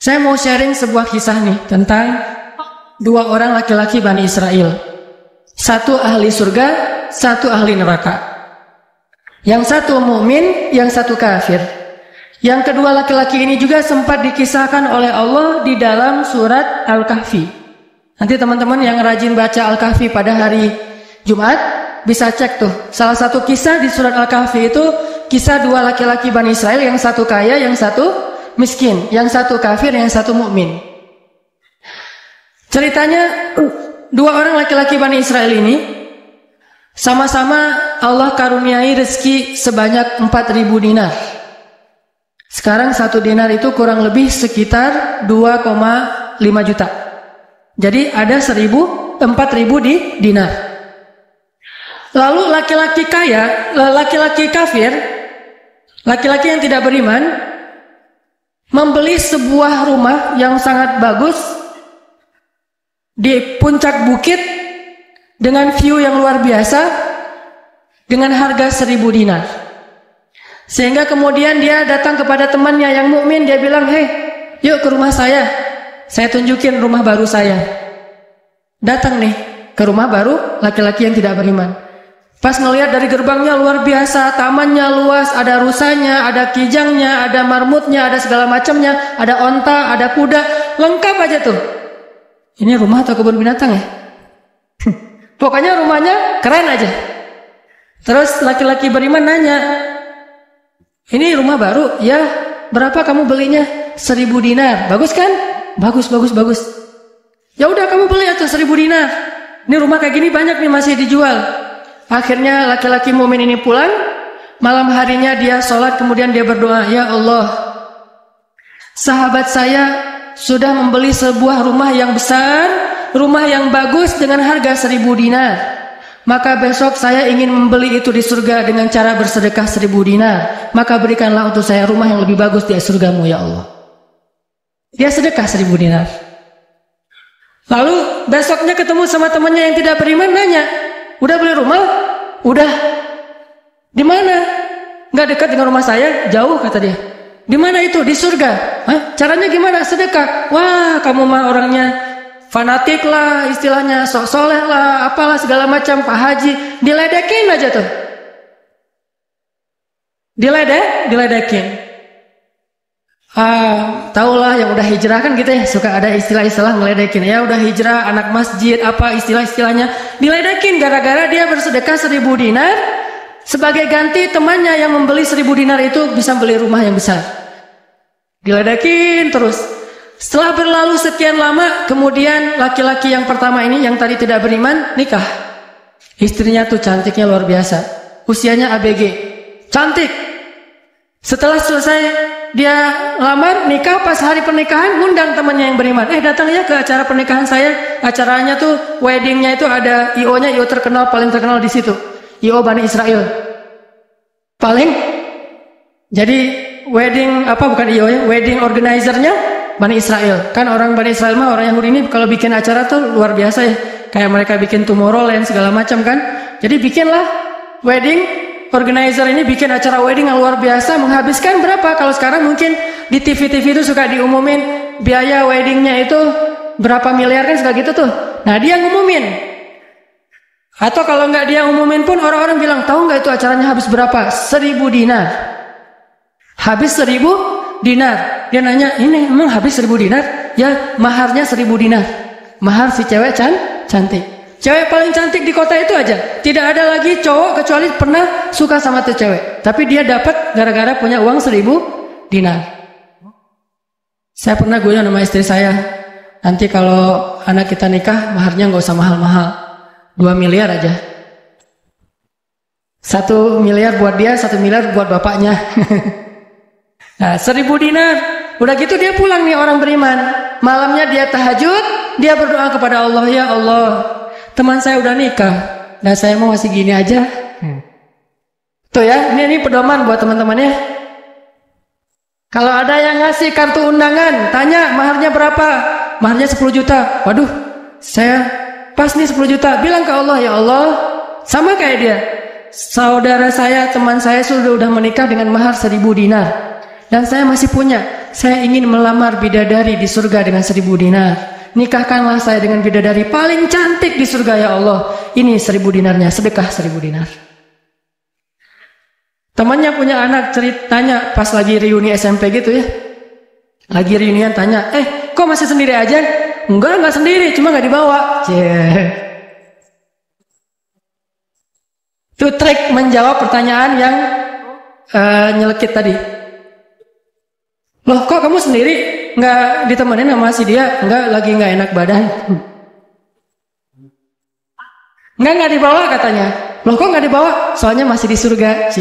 Saya mau sharing sebuah kisah nih tentang dua orang laki-laki Bani Israel. Satu ahli surga, satu ahli neraka. Yang satu mukmin, yang satu kafir. Yang kedua laki-laki ini juga sempat dikisahkan oleh Allah di dalam surat Al-Kahfi. Nanti teman-teman yang rajin baca Al-Kahfi pada hari Jumat bisa cek tuh. Salah satu kisah di surat Al-Kahfi itu kisah dua laki-laki Bani Israel, yang satu kaya, yang satu miskin, yang satu kafir, yang satu mukmin. Ceritanya dua orang laki-laki Bani Israel ini sama-sama Allah karuniai rezeki sebanyak 4.000 dinar. Sekarang 1 dinar itu kurang lebih sekitar 2,5 juta. Jadi ada 4.000 dinar. Lalu laki-laki kaya, laki-laki kafir, laki-laki yang tidak beriman, membeli sebuah rumah yang sangat bagus di puncak bukit dengan view yang luar biasa dengan harga 1.000 dinar. Sehingga kemudian dia datang kepada temannya yang mukmin, dia bilang, "Hei, yuk ke rumah saya tunjukin rumah baru saya." Datang nih ke rumah baru laki-laki yang tidak beriman. Pas ngelihat dari gerbangnya luar biasa, tamannya luas, ada rusanya, ada kijangnya, ada marmutnya, ada segala macamnya, ada onta, ada kuda, lengkap aja tuh. Ini rumah atau kebun binatang ya? Pokoknya rumahnya keren aja. Terus laki-laki beriman nanya, "Ini rumah baru?" "Ya." "Berapa kamu belinya?" 1.000 dinar. "Bagus kan?" "Bagus. Ya udah kamu beli atau 1.000 dinar. Ini rumah kayak gini banyak nih masih dijual." Akhirnya laki-laki mukmin ini pulang. Malam harinya dia sholat, kemudian dia berdoa, "Ya Allah, sahabat saya sudah membeli sebuah rumah yang besar, rumah yang bagus dengan harga 1.000 dinar. Maka besok saya ingin membeli itu di surga dengan cara bersedekah 1.000 dinar. Maka berikanlah untuk saya rumah yang lebih bagus di surgamu ya Allah." Dia sedekah 1.000 dinar. Lalu besoknya ketemu sama temannya yang tidak beriman, nanya, "Udah beli rumah?" "Udah." "Di mana?" "Nggak dekat dengan rumah saya, jauh," kata dia. "Di mana itu?" "Di surga." "Hah? Caranya gimana?" "Sedekah." "Wah, kamu mah orangnya fanatik lah, istilahnya sok soleh lah, apalah segala macam, Pak Haji." Diledekin aja tuh. Diledekin. Tahulah yang udah hijrah kan gitu ya, suka ada istilah-istilah ngeledekin. Ya udah hijrah, anak masjid, apa istilah-istilahnya. Diledekin gara-gara dia bersedekah 1.000 dinar. Sebagai ganti temannya yang membeli 1.000 dinar itu bisa beli rumah yang besar. Diledekin terus. Setelah berlalu sekian lama, kemudian laki-laki yang pertama ini yang tadi tidak beriman nikah. Istrinya tuh cantiknya luar biasa. Usianya ABG. Cantik. Setelah selesai dia lamar, nikah, pas hari pernikahan ngundang temannya yang beriman. Datang ya ke acara pernikahan saya. Acaranya tuh weddingnya itu ada IO-nya, IO terkenal, paling terkenal di situ. IO Bani Israel. Paling. Jadi bukan IO ya, wedding organizer-nya Bani Israel. Kan orang Bani Israel mah orang Yahudi ini kalau bikin acara tuh luar biasa ya. Kayak mereka bikin Tomorrowland segala macam kan. Jadi bikinlah wedding organizer ini bikin acara wedding yang luar biasa, menghabiskan berapa? Kalau sekarang mungkin di TV-TV itu suka diumumin biaya weddingnya itu berapa miliar kan, suka gitu tuh. Nah dia ngumumin. Atau kalau nggak dia umumin pun orang-orang bilang, "Tahu nggak itu acaranya habis berapa?" 1.000 dinar. Habis 1.000 dinar. Dia nanya, "Ini emang habis 1.000 dinar?" "Ya, maharnya 1.000 dinar. Mahar si cewek cantik. Cewek paling cantik di kota itu aja. Tidak ada lagi cowok kecuali pernah suka sama tuh cewek. Tapi dia dapat gara-gara punya uang 1.000 dinar. Saya pernah guyon sama istri saya, "Nanti kalau anak kita nikah, maharnya nggak usah mahal-mahal. 2 miliar aja. 1 miliar buat dia, 1 miliar buat bapaknya." Nah, 1.000 dinar. Udah gitu dia pulang nih orang beriman. Malamnya dia tahajud, dia berdoa kepada Allah, "Ya Allah, teman saya udah nikah, dan saya mau masih gini aja." Tuh ya, ini pedoman buat teman-teman ya. Kalau ada yang ngasih kartu undangan, tanya maharnya berapa? Maharnya 10 juta. Waduh, saya pas nih 10 juta. Bilang ke Allah, "Ya Allah," sama kayak dia, "saudara saya, teman saya sudah menikah dengan mahar 1.000 dinar. dan saya masih punya. Saya ingin melamar bidadari di surga dengan 1000 dinar. Nikahkanlah saya dengan bidadari paling cantik di surga ya Allah. Ini 1000 dinarnya, sedekah 1000 dinar. Temannya punya anak, ceritanya pas lagi reuni SMP gitu ya. Lagi reunian tanya, kok masih sendiri aja? Enggak sendiri, cuma nggak dibawa. Itu trik menjawab pertanyaan yang nyelekit tadi. Loh, kok kamu sendiri nggak ditemenin sama si dia? Enggak, lagi nggak enak badan. Nggak dibawa katanya. Loh, kok nggak dibawa? Soalnya masih di surga.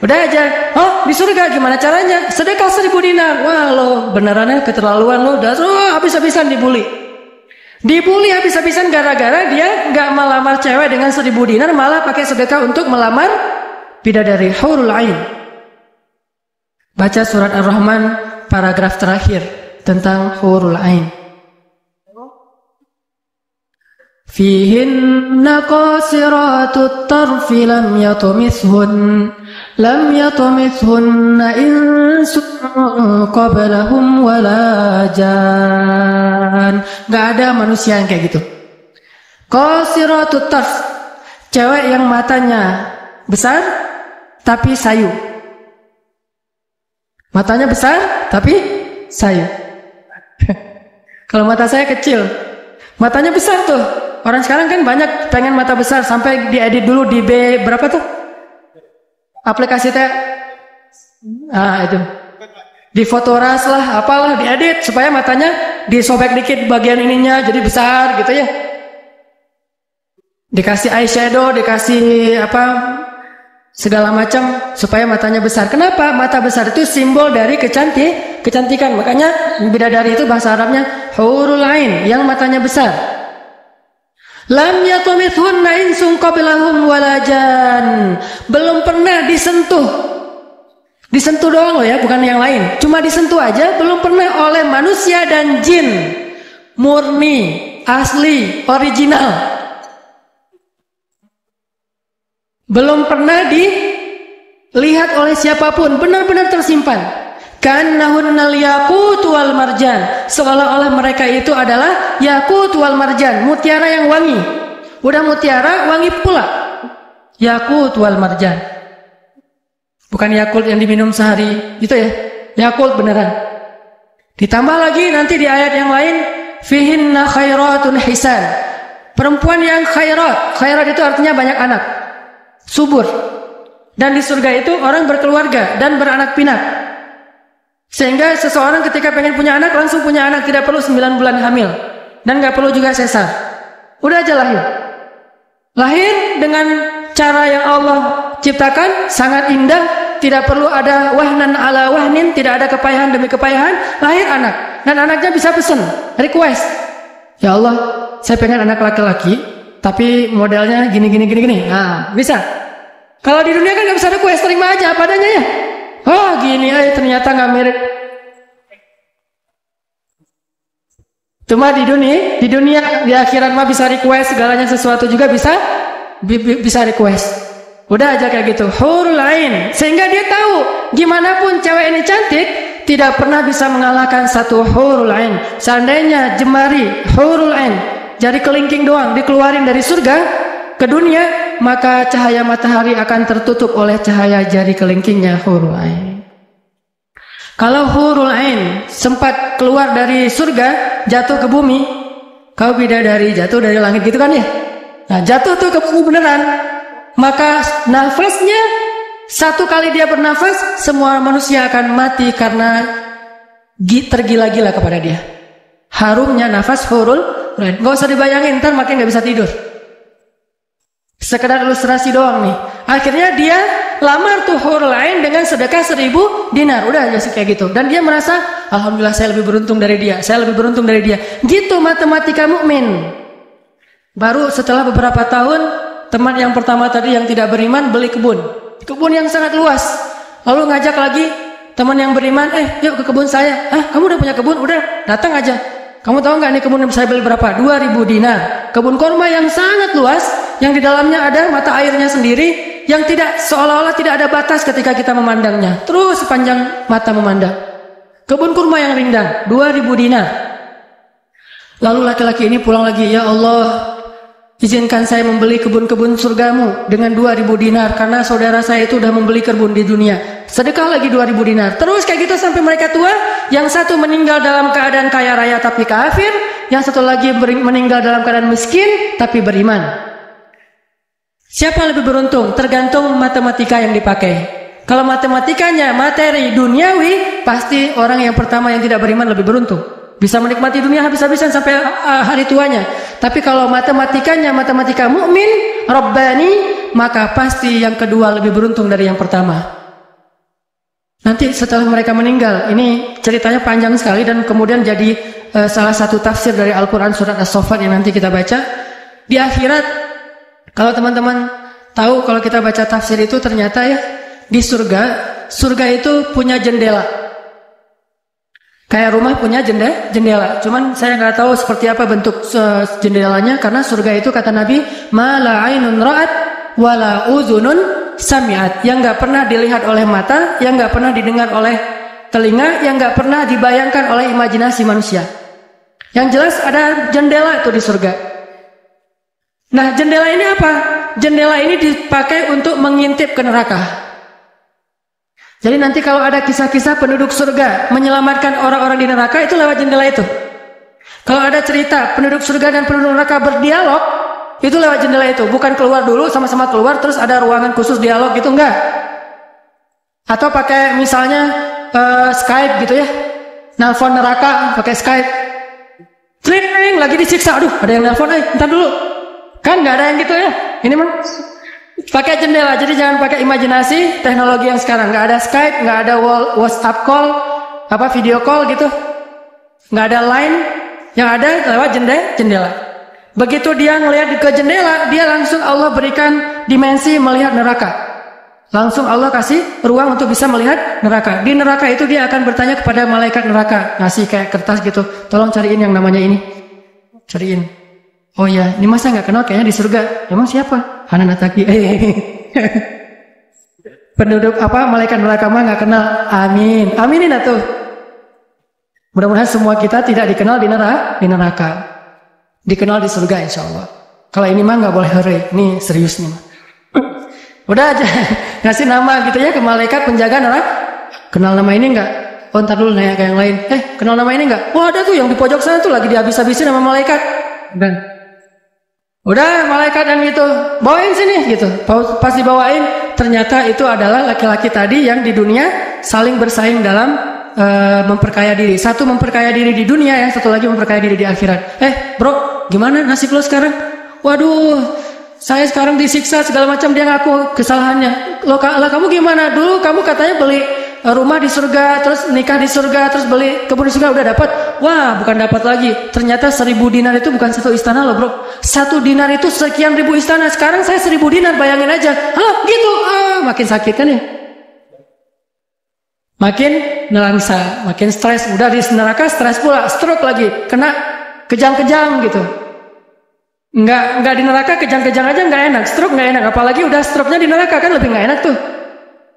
Udah aja. Oh, di surga gimana caranya? Sedekah 1000 dinar. Wah, lo benerannya keterlaluan lo. Habis-habisan dibully. Dibully habis-habisan gara-gara dia nggak melamar cewek dengan 1000 dinar, malah pakai sedekah untuk melamar bidadari hurul ain. Baca surat Ar-Rahman paragraf terakhir tentang hurul ain. Fihinna qasiratut tarfi lam yatumithunna insun qablahum wala jan. Gak ada manusia yang kayak gitu. Qasiratut tarf, cewek yang matanya besar tapi sayu. Matanya besar tapi sayu. Kalau mata saya kecil, matanya besar tuh. Orang sekarang kan banyak pengen mata besar, sampai diedit dulu di B berapa tuh? Aplikasi teh. Itu. Di Fotoras lah, apalah diedit supaya matanya disobek dikit bagian ininya jadi besar gitu ya. Dikasih eyeshadow, dikasih segala macam supaya matanya besar. Kenapa? Mata besar itu simbol dari kecantikan. Makanya bidadari itu bahasa Arabnya hurul ain, yang matanya besar. Lam yatumithunna insun qablahum wala jan. Belum pernah disentuh. Disentuh doang loh ya, bukan yang lain. Cuma disentuh aja, belum pernah oleh manusia dan jin. Murni, asli, original. Belum pernah dilihat oleh siapapun, benar-benar tersimpan. Kannahunnal yaqut wal marjan, seolah-olah mereka itu adalah yakut wal marjan, mutiara yang wangi. Udah mutiara, wangi pula. Yakut wal marjan. Bukan Yakult yang diminum sehari, gitu ya. Yakult beneran. Ditambah lagi nanti di ayat yang lain, fihinna khairatun hisan. Perempuan yang khairat. Khairat itu artinya banyak anak. Subur. Dan di surga itu orang berkeluarga dan beranak pinak. Sehingga seseorang ketika pengen punya anak langsung punya anak, tidak perlu 9 bulan hamil dan gak perlu juga sesar. Udah aja lahir. Lahir dengan cara yang Allah ciptakan sangat indah, tidak perlu ada wahnan ala wahnin, tidak ada kepayahan demi kepayahan. Lahir anak dan anaknya bisa pesen, request. Ya Allah, saya pengen anak laki-laki tapi modelnya gini. Nah, bisa. Kalau di dunia kan gak bisa request, terima aja apa adanya ya. Oh gini, ternyata nggak mirip. Cuma di dunia di akhirat mah bisa request segalanya, sesuatu juga bisa request. Udah aja kayak gitu, hurul ain. Sehingga dia tahu gimana pun cewek ini cantik, tidak pernah bisa mengalahkan satu hurul ain. Seandainya jemari hurul ain, jari kelingking doang dikeluarin dari surga ke dunia, maka cahaya matahari akan tertutup oleh cahaya jari kelingkingnya hurul ain. Kalau hurul ain sempat keluar dari surga, jatuh ke bumi, kau bidadari jatuh dari langit gitu kan ya? Nah, jatuh tuh ke bumi beneran. Maka nafasnya, satu kali dia bernafas, semua manusia akan mati karena tergila-gila kepada dia. Harumnya nafas hurul ain. Gak usah dibayangin, ntar makin gak bisa tidur. Sekedar ilustrasi doang nih. Akhirnya dia lamar tuh hurul ain dengan sedekah 1000 dinar. Udah aja sih kayak gitu. Dan dia merasa, alhamdulillah saya lebih beruntung dari dia. Saya lebih beruntung dari dia. Gitu matematika mukmin. Baru setelah beberapa tahun, teman yang pertama tadi yang tidak beriman beli kebun. Kebun yang sangat luas. Lalu ngajak lagi teman yang beriman, yuk ke kebun saya. Kamu udah punya kebun? Udah, datang aja. Kamu tahu nggak nih kebun yang saya beli berapa? 2000 dinar. Kebun korma yang sangat luas, yang di dalamnya ada mata airnya sendiri, yang tidak seolah-olah tidak ada batas ketika kita memandangnya. Terus sepanjang mata memandang. Kebun kurma yang rindang, 2000 dinar. Lalu laki-laki ini pulang lagi, ya Allah, izinkan saya membeli kebun-kebun surgamu dengan 2000 dinar karena saudara saya itu sudah membeli kebun di dunia. Sedekah lagi 2000 dinar. Terus kayak gitu sampai mereka tua. Yang satu meninggal dalam keadaan kaya raya tapi kafir, yang satu lagi meninggal dalam keadaan miskin tapi beriman. Siapa yang lebih beruntung? Tergantung matematika yang dipakai. Kalau matematikanya materi duniawi, pasti orang yang pertama yang tidak beriman lebih beruntung. Bisa menikmati dunia habis-habisan sampai hari tuanya. Tapi kalau matematikanya matematika mukmin, Rabbani, maka pasti yang kedua lebih beruntung dari yang pertama. Nanti setelah mereka meninggal, ini ceritanya panjang sekali dan kemudian jadi salah satu tafsir dari Al-Quran surat As-Saffat yang nanti kita baca. Di akhirat, kalau teman-teman tahu kalau kita baca tafsir itu ternyata ya di surga itu punya jendela. Kayak rumah punya jendela. Cuman saya nggak tahu seperti apa bentuk jendelanya karena surga itu kata Nabi, ma la ainun ra'at wa la uzunun sami'at. Yang nggak pernah dilihat oleh mata, yang nggak pernah didengar oleh telinga, yang nggak pernah dibayangkan oleh imajinasi manusia. Yang jelas ada jendela itu di surga. Nah, jendela ini apa? Jendela ini dipakai untuk mengintip ke neraka. Jadi nanti kalau ada kisah-kisah penduduk surga menyelamatkan orang-orang di neraka, itu lewat jendela itu. Kalau ada cerita penduduk surga dan penduduk neraka berdialog, itu lewat jendela itu. Bukan keluar dulu, sama-sama keluar, terus ada ruangan khusus dialog gitu, enggak. Atau pakai misalnya Skype gitu ya. Nelfon neraka pakai Skype. Tring, lagi disiksa. Aduh, ada yang nelfon, ntar dulu. Kan enggak ada yang gitu ya. Ini mah pakai jendela, jadi jangan pakai imajinasi teknologi yang sekarang. Nggak ada Skype, nggak ada WhatsApp call, video call gitu, nggak ada line, yang ada lewat jendela. Begitu dia ngelihat ke jendela, dia langsung Allah berikan dimensi melihat neraka. Langsung Allah kasih ruang untuk bisa melihat neraka. Di neraka itu dia akan bertanya kepada malaikat neraka, ngasih kayak kertas gitu, tolong cariin yang namanya ini, cariin. Oh ya, ini masa nggak kenal kayaknya di surga. Emang siapa? Hanan Ataki. Penduduk malaikat neraka mah nggak kenal. Amin. Aminin atuh. Mudah-mudahan semua kita tidak dikenal di neraka. Dikenal di surga insya Allah. Kalau ini mah nggak boleh hore. Ini serius nih. Udah aja ngasih nama gitu ya ke malaikat penjaga neraka. Kenal nama ini nggak? Oh ntar dulu nanya ke yang lain. Kenal nama ini nggak? Wah ada tuh yang di pojok sana tuh lagi dihabis-habisin sama malaikat. Dan udah malaikat yang gitu, bawain sini gitu. Pas dibawain, ternyata itu adalah laki-laki tadi yang di dunia saling bersaing dalam memperkaya diri. Satu memperkaya diri di dunia, yang satu lagi memperkaya diri di akhirat. Bro, gimana nasib lo sekarang? Waduh, saya sekarang disiksa segala macam, dia ngaku kesalahannya. Lo kamu gimana? Dulu kamu katanya beli rumah di surga, terus nikah di surga, terus beli kebun di surga, udah dapat. Wah, bukan dapat lagi. Ternyata 1000 dinar itu bukan satu istana loh bro. 1 dinar itu sekian ribu istana. Sekarang saya 1000 dinar, bayangin aja. Gitu. Makin sakit kan ya? Makin nelangsa, makin stres. Udah di neraka stres pula, stroke lagi, kena kejang-kejang gitu. Enggak di neraka kejang-kejang aja nggak enak, stroke nggak enak. Apalagi udah stroke-nya di neraka kan lebih nggak enak tuh.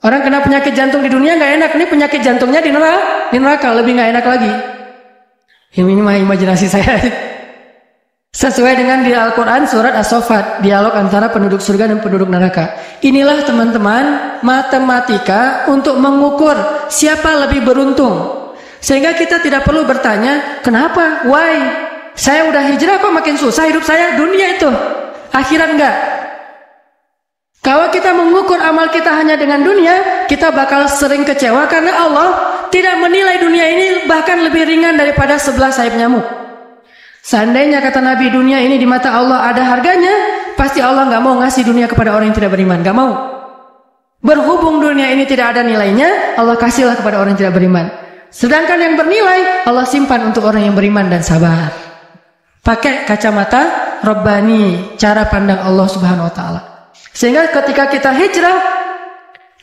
Orang kena penyakit jantung di dunia nggak enak, ini penyakit jantungnya di neraka lebih nggak enak lagi. Ini mah imajinasi saya. Sesuai dengan di Al-Quran surat As-Saffat, dialog antara penduduk surga dan penduduk neraka. Inilah teman-teman matematika untuk mengukur siapa lebih beruntung. Sehingga kita tidak perlu bertanya, kenapa? Why? Saya udah hijrah kok makin susah hidup saya? Dunia itu, akhirat enggak. Kalau kita mengukur amal kita hanya dengan dunia, kita bakal sering kecewa karena Allah tidak menilai dunia ini bahkan lebih ringan daripada 11 sayap nyamuk. Seandainya kata Nabi dunia ini di mata Allah ada harganya, pasti Allah nggak mau ngasih dunia kepada orang yang tidak beriman, nggak mau. Berhubung dunia ini tidak ada nilainya, Allah kasihlah kepada orang yang tidak beriman. Sedangkan yang bernilai Allah simpan untuk orang yang beriman dan sabar. Pakai kacamata Rabbani, cara pandang Allah Subhanahu Wa Taala. Sehingga ketika kita hijrah,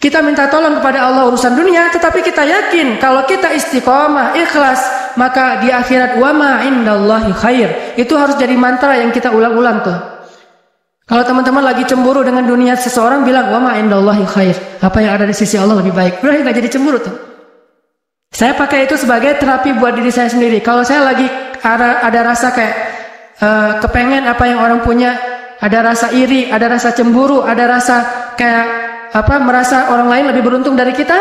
kita minta tolong kepada Allah urusan dunia, tetapi kita yakin kalau kita istiqomah, ikhlas, maka di akhirat wa ma indallahi khair. Itu harus jadi mantra yang kita ulang-ulang tuh. Kalau teman-teman lagi cemburu dengan dunia seseorang, bilang wa ma indallahi khair. Apa yang ada di sisi Allah lebih baik. Udah nggak jadi cemburu tuh. Saya pakai itu sebagai terapi buat diri saya sendiri. Kalau saya lagi ada rasa kayak kepengen apa yang orang punya, ada rasa iri, ada rasa cemburu, ada rasa kayak merasa orang lain lebih beruntung dari kita,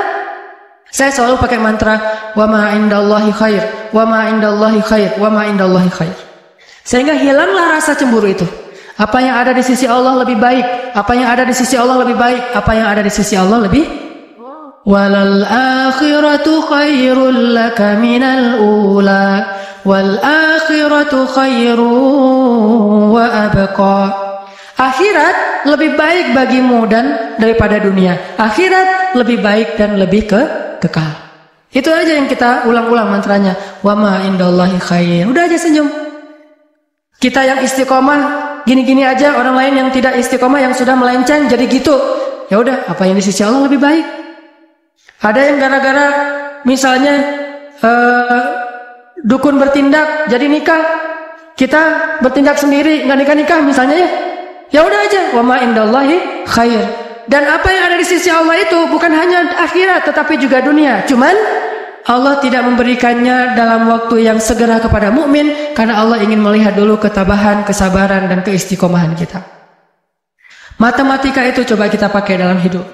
saya selalu pakai mantra wa ma indallahi khair, wa ma indallahi khair, wa ma indallahi khair. Sehingga hilanglah rasa cemburu itu. Apa yang ada di sisi Allah lebih baik, apa yang ada di sisi Allah lebih baik, apa yang ada di sisi Allah lebih. Walal akhiratu khairul laka minal ula, wal akhiratu khairu wa abqa. Akhirat lebih baik bagimu dan daripada dunia. Akhirat lebih baik dan lebih kekal. Itu aja yang kita ulang-ulang mantranya. Wa ma indallahi khair. Udah aja senyum. Kita yang istiqomah gini-gini aja, orang lain yang tidak istiqomah, yang sudah melenceng jadi gitu. Ya udah, apa yang di sisi Allah lebih baik. Ada yang gara-gara misalnya dukun bertindak jadi nikah, kita bertindak sendiri nggak nikah misalnya ya. Ya udah aja, wa ma indallahi khair. Dan apa yang ada di sisi Allah itu bukan hanya akhirat tetapi juga dunia. Cuman Allah tidak memberikannya dalam waktu yang segera kepada mukmin karena Allah ingin melihat dulu ketabahan, kesabaran dan keistiqomahan kita. Matematika itu coba kita pakai dalam hidup.